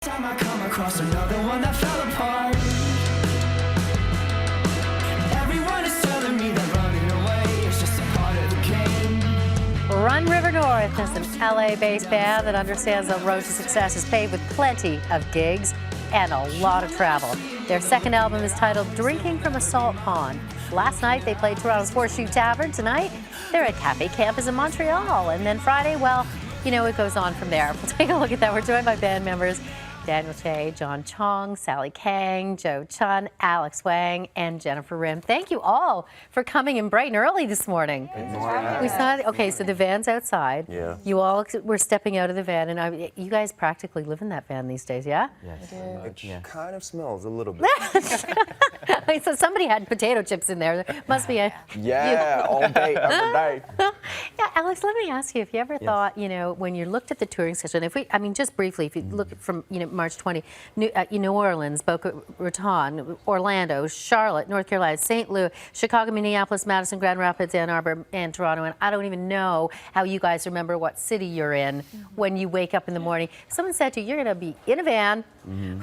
Time I come across another one that fell apart. Everyone is telling me that running away is just a part of the game. Run River North is an LA-based band that understands the road to success is paved with plenty of gigs and a lot of travel. Their second album is titled Drinking from a Salt Pond. Last night they played Toronto's Horseshoe Tavern. Tonight they're at Cafe Campus in Montreal. And then Friday, well, you know, it goes on from there. We'll take a look at that. We're joined by band members Daniel Che, John Chong, Sally Kang, Joe Chun, Alex Wang, and Jennifer Rim. Thank you all for coming in bright and early this morning. We saw, okay, so the van's outside. Yeah. You all were stepping out of the van, and you guys practically live in that van these days, yeah? Yes. It kind of smells a little bit. So somebody had potato chips in there. There must be a... Yeah, all day, every day. Yeah, Alex, let me ask you, if you ever thought, you know, when you looked at the touring schedule, and if we, I mean, just briefly, if you look from, you know, March 20, New Orleans, Boca Raton, Orlando, Charlotte, North Carolina, St. Louis, Chicago, Minneapolis, Madison, Grand Rapids, Ann Arbor, and Toronto, and I don't even know how you guys remember what city you're in when you wake up in the morning. Someone said to you, you're going to be in a van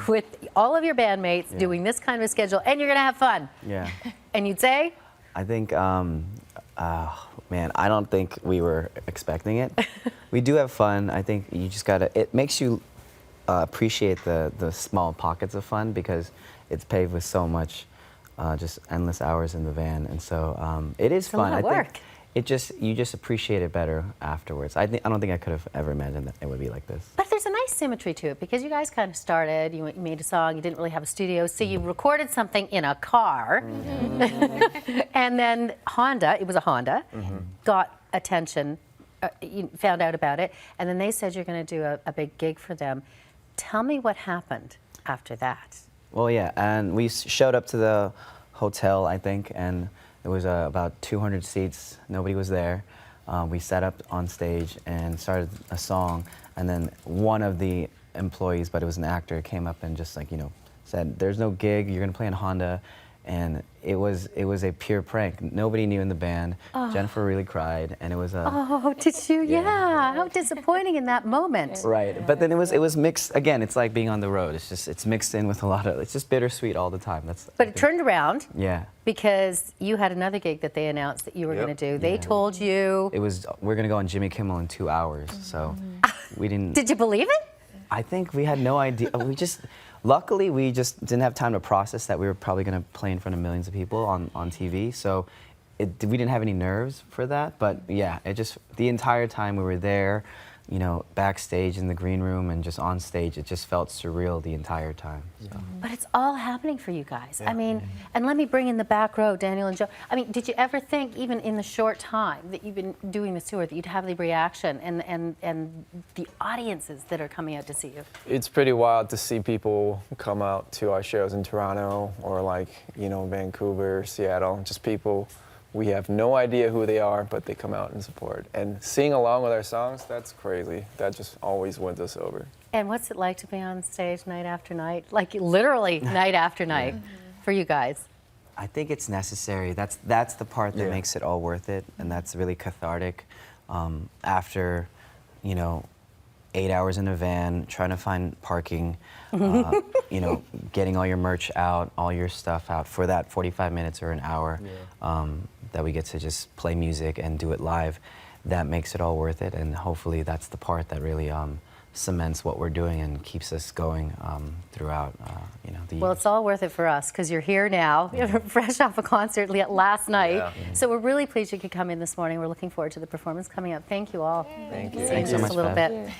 with all of your bandmates doing this kind of a schedule, and you're going to have fun. Yeah. And you'd say? I think, man, I don't think we were expecting it. We do have fun. I think you just gotta, it makes you appreciate the small pockets of fun because it's paved with so much, just endless hours in the van. And so it is fun. A lot of work. Think it just, you just appreciate it better afterwards. I don't think I could have ever imagined that it would be like this. But there's a nice symmetry to it because you guys kind of started, you made a song, you didn't really have a studio, so you recorded something in a car. And then Honda, it was a Honda, got attention, you found out about it, and then they said you're going to do a big gig for them. Tell me what happened after that. Well, yeah, and we showed up to the hotel, I think, and there was about 200 seats. Nobody was there. We sat up on stage and started a song, and then one of the employees, but it was an actor, came up and just like, you know, said, "There's no gig. You're gonna play in Honda." And it was a pure prank. Nobody knew in the band. Jennifer really cried, and it was a... Oh, did you? Yeah. How disappointing in that moment. Right, but then it was mixed, again, it's like being on the road. It's just, it's mixed in with a lot of, it's just bittersweet all the time. But it turned around. Yeah. Because you had another gig that they announced that you were going to do. They told you... It was, we're going to go on Jimmy Kimmel in 2 hours, so we didn't... Did you believe it? I think we had no idea. We just, luckily, we just didn't have time to process that we were probably going to play in front of millions of people on TV. So we didn't have any nerves for that. But yeah, it just, the entire time we were there, you know, backstage in the green room and just on stage, it just felt surreal the entire time. So. But it's all happening for you guys. I mean, and let me bring in the back row, Daniel and Joe. I mean, did you ever think, even in the short time that you've been doing this tour, that you'd have the reaction and the audiences that are coming out to see you? It's pretty wild to see people come out to our shows in Toronto or like, you know, Vancouver, Seattle, just people. We have no idea who they are, but they come out and support. And sing along with our songs, that's crazy. That just always wins us over. And what's it like to be on stage night after night? Like literally night after night for you guys? I think it's necessary. That's the part that makes it all worth it, and that's really cathartic. After, you know, 8 hours in a van, trying to find parking, you know, getting all your merch out, all your stuff out for that 45 minutes or an hour that we get to just play music and do it live, that makes it all worth it. And hopefully that's the part that really cements what we're doing and keeps us going throughout, you know, the years. Well, it's all worth it for us because you're here now, fresh off a concert last night. So we're really pleased you could come in this morning. We're looking forward to the performance coming up. Thank you all. Thank you. Thanks so much, a little Bev. bit.